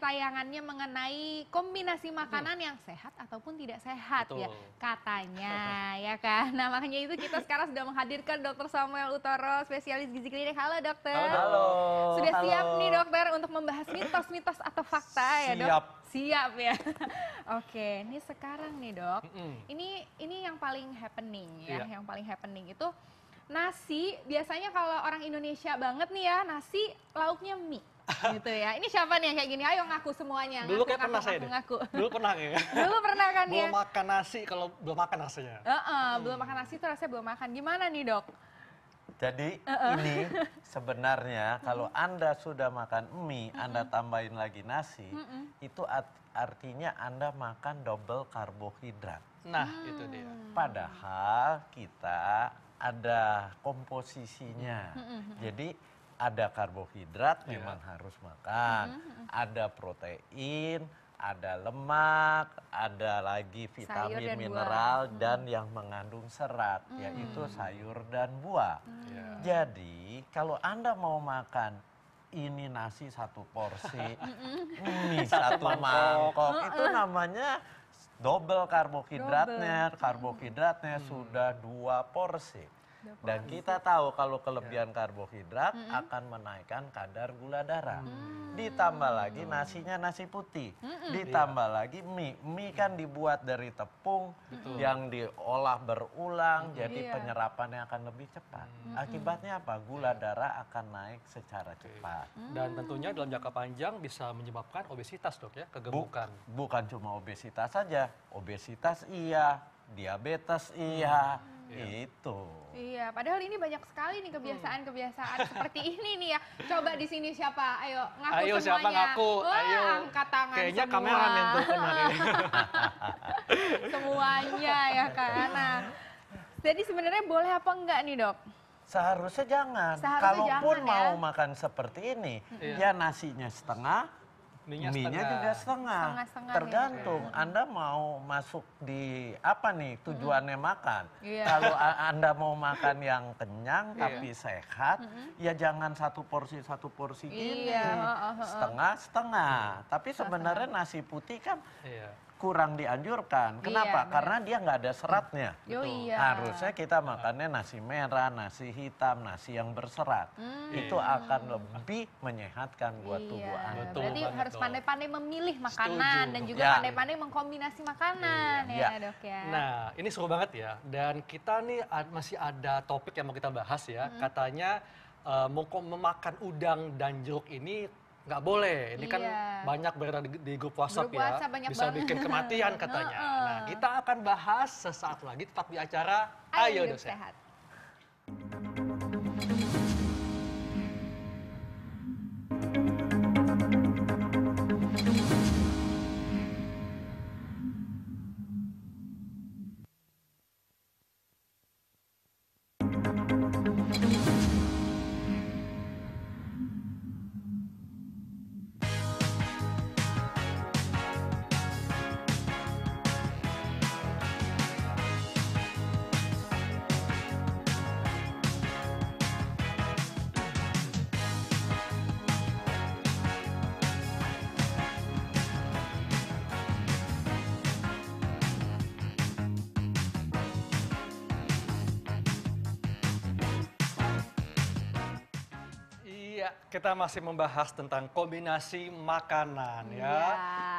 tayangannya mengenai kombinasi makanan yang sehat ataupun tidak sehat ya katanya ya kan. Nah makanya itu kita sekarang sudah menghadirkan Dr. Samuel Utoro, spesialis gizi klinik. Halo dokter. Halo. Sudah siap nih dokter untuk membahas mitos-mitos atau fakta ya dok? Siap. Siap ya. Oke, ini sekarang nih dok. Ini yang paling happening ya, yang paling happening itu nasi. Biasanya kalau orang Indonesia banget nih ya, nasi lauknya mie gitu ya. Ini siapa nih yang kayak gini? Ayo ngaku semuanya. Dulu kayak pernah saya deh. Dulu pernah ya. Dulu pernah kan ya. Belum makan nasi kalau belum makan rasanya. Belum makan nasi itu rasanya belum makan. Gimana nih dok? Jadi ini sebenarnya kalau Anda sudah makan mie, Anda tambahin lagi nasi, itu artinya Anda makan double karbohidrat. Nah itu dia. Padahal kita ada komposisinya. Jadi ada karbohidrat memang harus makan, ada protein, ada lemak, ada lagi vitamin, mineral, dan yang mengandung serat, yaitu sayur dan buah. Jadi kalau Anda mau makan ini nasi satu porsi, mie satu mangkok, itu namanya double karbohidratnya. Karbohidratnya sudah 2 porsi. Dan kita tahu kalau kelebihan karbohidrat akan menaikkan kadar gula darah. Ditambah lagi nasinya nasi putih. Ditambah lagi mie. Mie kan dibuat dari tepung yang diolah berulang. Jadi penyerapannya akan lebih cepat. Akibatnya apa? Gula darah akan naik secara cepat. Dan tentunya dalam jangka panjang bisa menyebabkan obesitas dok ya, kegemukan. Bukan cuma obesitas saja. Obesitas iya, diabetes iya. Itu. Iya, padahal ini banyak sekali nih kebiasaan-kebiasaan seperti ini nih ya. Coba di sini siapa? Ayo ngaku Ayo, semuanya. siapa ngaku? Wah, Ayo. angkat tangan Kayaknya semua. kameramen tuh kemarin. Semuanya ya kan. Nah, jadi sebenarnya boleh apa enggak nih dok? Seharusnya jangan. Seharusnya Kalaupun jangan, mau ya. makan seperti ini, ya nasinya setengah, mie-nya juga setengah. Setengah-setengah Tergantung Anda mau masuk di apa nih tujuannya makan. Iya. Kalau Anda mau makan yang kenyang tapi sehat, ya jangan satu porsi gini. Setengah-setengah. Tapi sebenarnya nasi putih kan kurang dianjurkan. Kenapa? Karena dia nggak ada seratnya. Harusnya kita makannya nasi merah, nasi hitam, nasi yang berserat. Itu akan lebih menyehatkan buat tubuh Anda. Berarti harus pandai-pandai memilih makanan dan juga pandai-pandai mengkombinasi makanan ya dok ya. Nah ini seru banget ya. Dan kita nih masih ada topik yang mau kita bahas ya. Katanya memakan udang dan jeruk ini nggak boleh, ini kan banyak beredar di grup WhatsApp ya, bisa bikin kematian katanya. Nah kita akan bahas sesaat lagi tetap di acara Ayo Hidup Sehat. Iya, kita masih membahas tentang kombinasi makanan ya.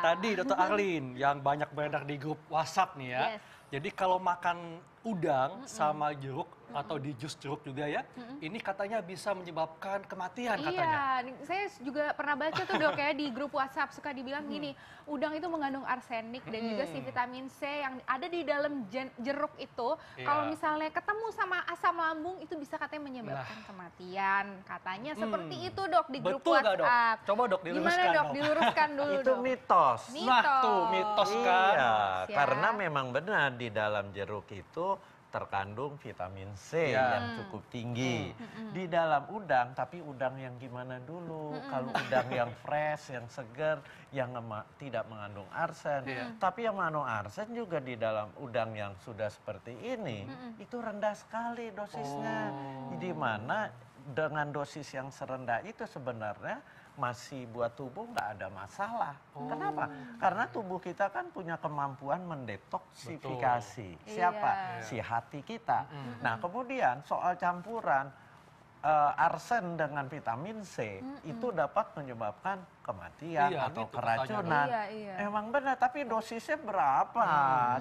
Tadi Dr. Arlin yang banyak beredar di grup WhatsApp nih ya. Jadi kalau makan udang sama jeruk atau di jus jeruk juga ya, ini katanya bisa menyebabkan kematian katanya. Iya, saya juga pernah baca tuh dok ya di grup WhatsApp suka dibilang gini, udang itu mengandung arsenik dan juga si vitamin C yang ada di dalam jeruk itu, kalau misalnya ketemu sama asam lambung itu bisa katanya menyebabkan kematian. Katanya seperti itu dok di grup WhatsApp. Dok? Coba dok diluruskan. Gimana dok? Diluruskan dulu Itu dok. mitos. Nah tuh mitos kan. Iya, karena memang benar di dalam jeruk itu terkandung vitamin C yang cukup tinggi. Di dalam udang, tapi udang yang gimana dulu? Kalau udang yang fresh, yang segar, yang tidak mengandung arsen. Tapi yang mengandung arsen juga di dalam udang yang sudah seperti ini, itu rendah sekali dosisnya. Di mana dengan dosis yang serendah itu sebenarnya masih buat tubuh nggak ada masalah. Kenapa? Karena tubuh kita kan punya kemampuan mendetoksifikasi. Siapa? Iya. Si hati kita. Nah kemudian soal campuran arsen dengan vitamin C itu dapat menyebabkan kematian Iya, atau gitu keracunan. Iya, iya. Emang benar, tapi dosisnya berapa?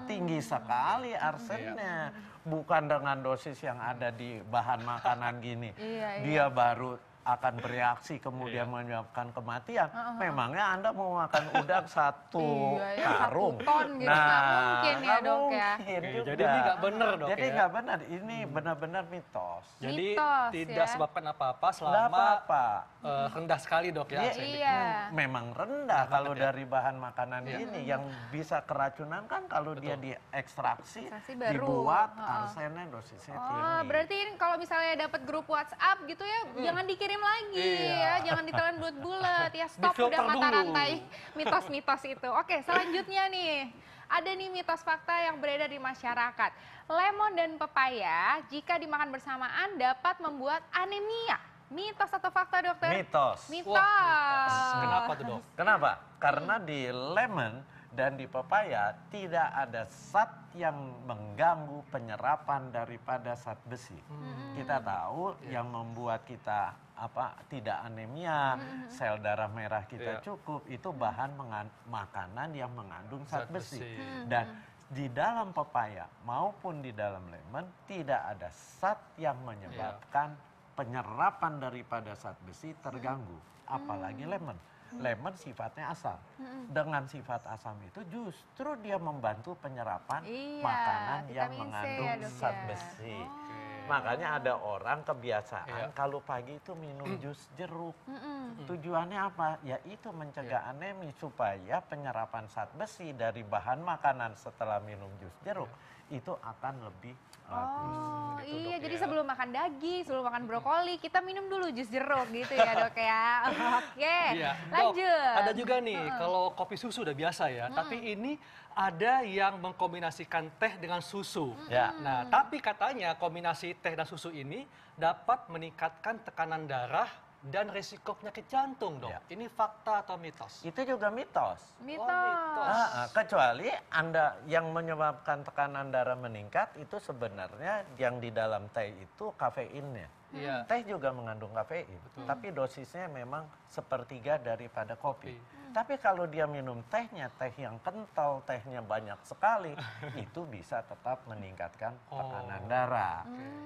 Tinggi sekali arsennya. Bukan dengan dosis yang ada di bahan makanan gini. Iya, iya. Dia baru akan bereaksi kemudian menyebabkan kematian. Memangnya Anda mau makan udang satu Iya, ya, karung? 1 ton gitu. Nggak mungkin ya, nggak Dok, ya. mungkin Oke, juga. jadi ini nggak benar, Dok, Jadi ya? nggak benar, ini benar-benar mitos. Jadi Mitos, tidak ya. sebabkan apa-apa Nggak selama apa-apa. rendah sekali, Dok, ya. Iya, arseniknya. Iya. Memang rendah kalau ya. dari bahan makanan ini. Yang bisa keracunan kan kalau dia diekstraksi, Ekstraksi baru. dibuat, Heeh. arsennya dosisnya Oh, tinggi. berarti ini kalau misalnya dapat grup WhatsApp gitu ya, jangan dikirim lagi ya, jangan ditelan bulat-bulat ya, stop Difilter udah mata dulu. rantai mitos-mitos itu. Oke, selanjutnya nih, ada nih mitos fakta yang beredar di masyarakat. Lemon dan pepaya jika dimakan bersamaan dapat membuat anemia. Mitos atau fakta, dokter? Mitos. Mitos. Wah, mitos. Kenapa tuh, Dok? Kenapa? Karena di lemon dan di pepaya tidak ada zat yang mengganggu penyerapan daripada zat besi. Kita tahu yang membuat kita tidak anemia, sel darah merah kita Iya. cukup, itu bahan makanan yang mengandung zat Zat besi. besi. Dan di dalam pepaya maupun di dalam lemon tidak ada zat yang menyebabkan penyerapan daripada zat besi terganggu, apalagi lemon. Lemon sifatnya asam. Dengan sifat asam itu justru dia membantu penyerapan Iya, makanan yang vitamin C mengandung ya, Dok, zat ya. besi. Oke. Makanya ada orang kebiasaan Iya. kalau pagi itu minum jus jeruk. Tujuannya apa? Yaitu mencegah anemi supaya penyerapan zat besi dari bahan makanan setelah minum jus jeruk itu akan lebih bagus. Oh gitu, iya, Dok, jadi ya. sebelum makan daging, sebelum makan brokoli, kita minum dulu jus jeruk gitu ya, Dok ya. Oke, Iya, Dok, lanjut. ada juga nih, kalau kopi susu udah biasa ya, tapi ini ada yang mengkombinasikan teh dengan susu. Ya. Nah, tapi katanya kombinasi teh dan susu ini dapat meningkatkan tekanan darah dan resiko penyakit jantung, Dok. Ya. Ini fakta atau mitos? Itu juga mitos. Mitos. mitos. Kecuali Anda yang menyebabkan tekanan darah meningkat itu sebenarnya yang di dalam teh itu kafeinnya. Iya. Teh juga mengandung kafein, tapi dosisnya memang sepertiga daripada kopi. Tapi kalau dia minum tehnya, teh yang kental, tehnya banyak sekali, itu bisa tetap meningkatkan tekanan darah.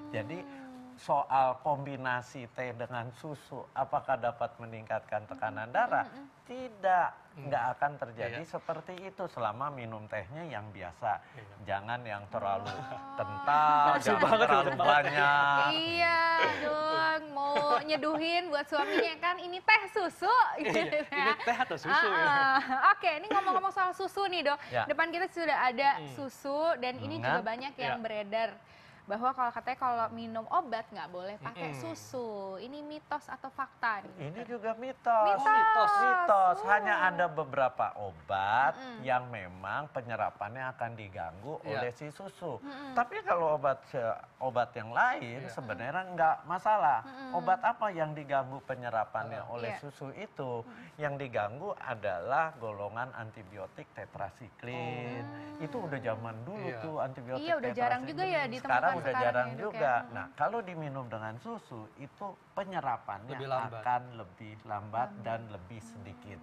Jadi soal kombinasi teh dengan susu, apakah dapat meningkatkan tekanan darah? Tidak, nggak akan terjadi seperti itu selama minum tehnya yang biasa. Jangan yang terlalu kental, jangan banget, terlalu maksud banget. banyak. Iya dong, mau nyeduhin buat suaminya kan ini teh susu. gitu Iya, ya. ini teh atau susu ya? Oke, ini ngomong-ngomong soal susu nih, Dok. Ya. Depan kita sudah ada susu dan ini juga Nah. banyak yang Ya. beredar bahwa kalau katanya kalau minum obat nggak boleh pakai susu. Ini mitos atau fakta nih? Ini juga mitos. Mitos. Mitos. Hanya ada beberapa obat yang memang penyerapannya akan diganggu Iya. oleh si susu. Tapi kalau obat yang lain sebenarnya nggak masalah. Obat apa yang diganggu penyerapannya oleh Iya. susu itu? Yang diganggu adalah golongan antibiotik tetrasiklin. Itu udah zaman dulu Iya. tuh antibiotik Iya, udah jarang juga ya tetrasiklin. ditemukan Sekarang udah sekarang jarang ya, Dok, juga. ya. Nah, kalau diminum dengan susu itu penyerapannya Lebih lambat. akan lebih lambat dan lebih sedikit.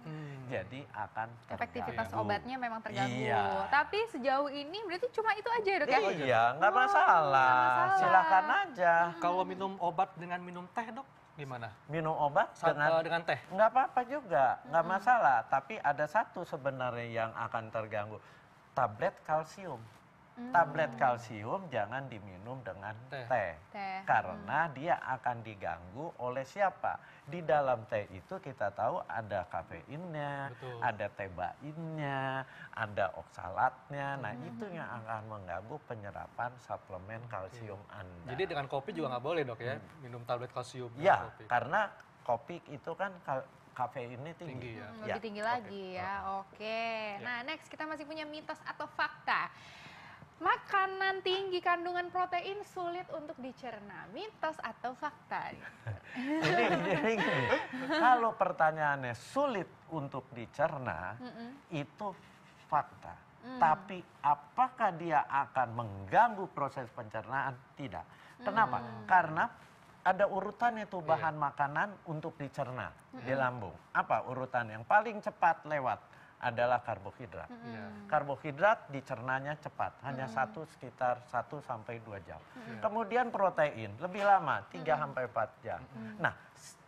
Jadi akan Efektivitas terganggu. obatnya memang terganggu. Iya. Tapi sejauh ini berarti cuma itu aja, Dok ya? Iya, nggak masalah. nggak masalah. Silakan aja. Kalau minum obat dengan minum teh, Dok, gimana? Minum obat Dengan teh? nggak apa-apa juga, nggak masalah. Tapi ada satu sebenarnya yang akan terganggu, tablet kalsium. Tablet kalsium jangan diminum dengan Teh. teh. Teh. Karena dia akan diganggu oleh siapa? Di dalam teh itu kita tahu ada kafeinnya, Betul. ada tebainnya, ada oksalatnya. Nah itu yang akan mengganggu penyerapan suplemen kalsium Anda. Jadi dengan kopi juga nggak boleh, Dok, ya? Minum tablet kalsium dengan Ya, kopi. karena kopi itu kan kafeinnya tinggi. Tinggi, ya. Lebih tinggi lagi ya, oke. Nah next kita masih punya mitos atau fakta. Makanan tinggi kandungan protein sulit untuk dicerna, mitos atau fakta? Jadi gini, kalau pertanyaannya sulit untuk dicerna, itu fakta. Tapi apakah dia akan mengganggu proses pencernaan? Tidak. Kenapa? Karena ada urutan itu bahan makanan untuk dicerna di lambung. Apa urutan yang paling cepat lewat? Adalah karbohidrat. Karbohidrat dicernanya cepat, hanya sekitar 1 sampai 2 jam. Kemudian protein lebih lama, 3 sampai 4 jam. Nah,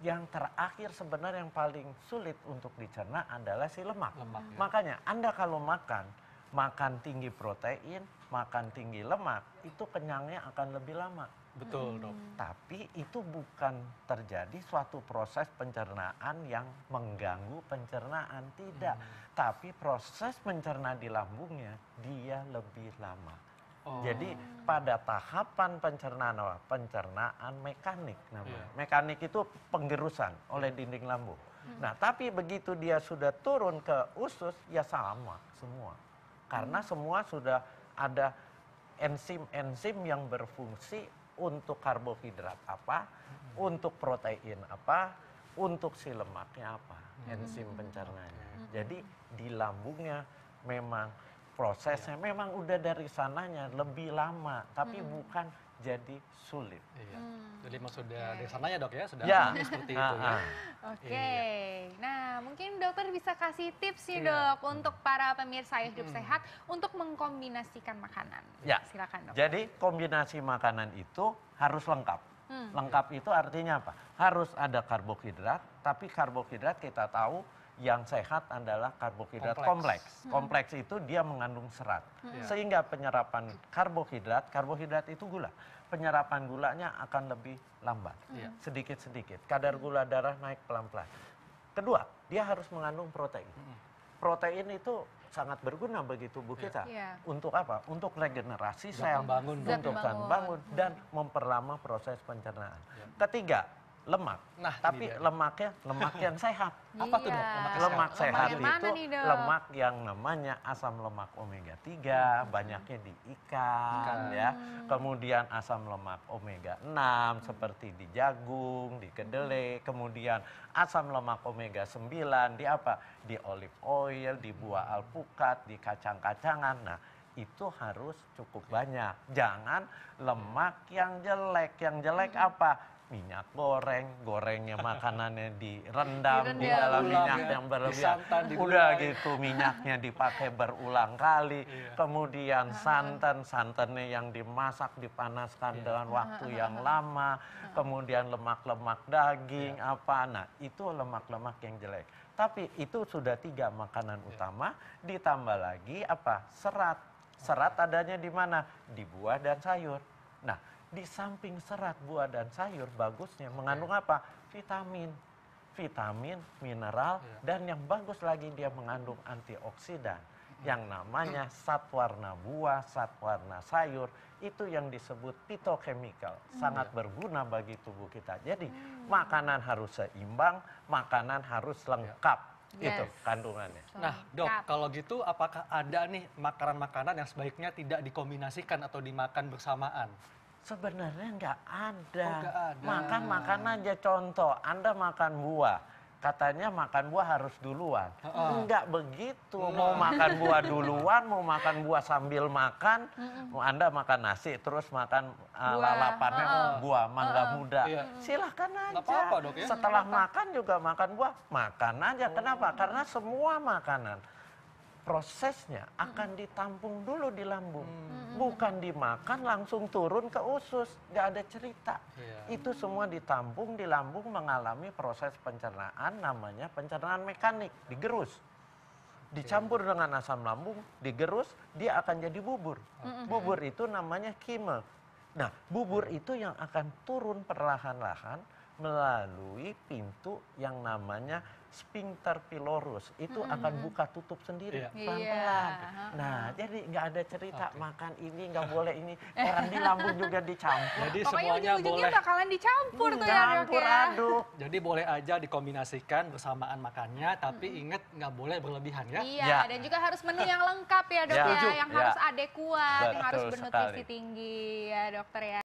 yang terakhir sebenarnya yang paling sulit untuk dicerna adalah si lemak. Makanya Anda kalau makan tinggi protein, makan tinggi lemak, itu kenyangnya akan lebih lama. Betul, Dok. Tapi itu bukan terjadi suatu proses pencernaan yang mengganggu pencernaan, tidak. Tapi proses mencerna di lambungnya dia lebih lama. Jadi pada tahapan pencernaan mekanik namanya. Mekanik itu penggerusan oleh dinding lambung. Nah, tapi begitu dia sudah turun ke usus ya sama semua. Karena semua sudah ada enzim-enzim yang berfungsi untuk karbohidrat apa, untuk protein apa, untuk si lemaknya apa, enzim pencernanya. Jadi di lambungnya memang prosesnya memang udah dari sananya lebih lama, tapi bukan jadi sulit. Iya. Jadi emang sudah dari sananya, Dok, ya, sudah seperti itu ya. Oke, nah mungkin dokter bisa kasih tips nih dok untuk para pemirsa hidup sehat untuk mengkombinasikan makanan. Ya, silakan dok. Jadi kombinasi makanan itu harus lengkap. Lengkap itu artinya apa? Harus ada karbohidrat, tapi karbohidrat kita tahu yang sehat adalah karbohidrat kompleks. Kompleks itu dia mengandung serat. Sehingga penyerapan karbohidrat itu gula. Penyerapan gulanya akan lebih lambat. Sedikit-sedikit. Kadar gula darah naik pelan-pelan. Kedua, dia harus mengandung protein. Protein itu sangat berguna bagi tubuh kita. Untuk apa? Untuk regenerasi sel, untuk bangun dan memperlama proses pencernaan. Ketiga, lemak. Nah, tapi lemak yang sehat. Apa tuh, Dok? Lemak sehat yang itu nih, Dok? lemak yang namanya asam lemak omega 3, banyaknya di ikan ya. Kemudian asam lemak omega 6 seperti di jagung, di kedelai, kemudian asam lemak omega 9 di apa? Di olive oil, di buah alpukat, di kacang-kacangan. Nah, itu harus cukup banyak. Jangan lemak yang jelek. Yang jelek apa? Minyak gorengnya makanannya direndam di dalam minyak yang berlebihan. Udah gitu minyaknya dipakai berulang kali. Kemudian santannya yang dimasak dipanaskan dengan waktu yang lama. Kemudian lemak-lemak daging apa. Nah, itu lemak-lemak yang jelek. Tapi itu sudah 3 makanan utama, ditambah lagi apa? Serat. Serat adanya di mana? Di buah dan sayur. Nah, di samping serat buah dan sayur bagusnya mengandung apa? Vitamin, mineral, dan yang bagus lagi dia mengandung antioksidan. Yang namanya zat warna buah, zat warna sayur, itu yang disebut phytochemical. Sangat berguna bagi tubuh kita. Jadi makanan harus seimbang, makanan harus lengkap. Itu kandungannya. Nah, Dok, kalau gitu apakah ada nih makanan-makanan yang sebaiknya tidak dikombinasikan atau dimakan bersamaan? Sebenarnya nggak ada. Nggak ada. Makan aja contoh. Anda makan buah. Katanya makan buah harus duluan. Enggak begitu. Mau makan buah duluan, mau makan buah sambil makan. Anda makan nasi, terus makan lalapannya buah mangga muda. Silahkan aja. Apa-apa, Dok, ya? Setelah makan juga makan buah, makan aja. Kenapa? Karena semua makanan prosesnya akan ditampung dulu di lambung. Bukan dimakan langsung turun ke usus. Nggak ada cerita. Itu semua ditampung di lambung mengalami proses pencernaan namanya pencernaan mekanik. Digerus. Dicampur dengan asam lambung, digerus, dia akan jadi bubur. Bubur itu namanya kime. Nah, bubur itu yang akan turun perlahan-lahan melalui pintu yang namanya sphincter pylorus. Itu akan buka tutup sendiri Iya. pelan-pelan. Iya. Nah, jadi nggak ada cerita makan ini nggak boleh ini. Orang di lambung juga dicampur. Jadi Pokoknya semuanya ujung-ujungnya boleh. bakalan dicampur tuh ya dok Campur ya. aduk. Jadi boleh aja dikombinasikan bersamaan makannya, tapi ingat nggak boleh berlebihan ya. Iya, Ya. dan juga harus menu yang lengkap ya dok Ya. ya, Setuju. yang Ya. harus adekuat, yang harus Betul bernutrisi sekali. tinggi ya dokter ya.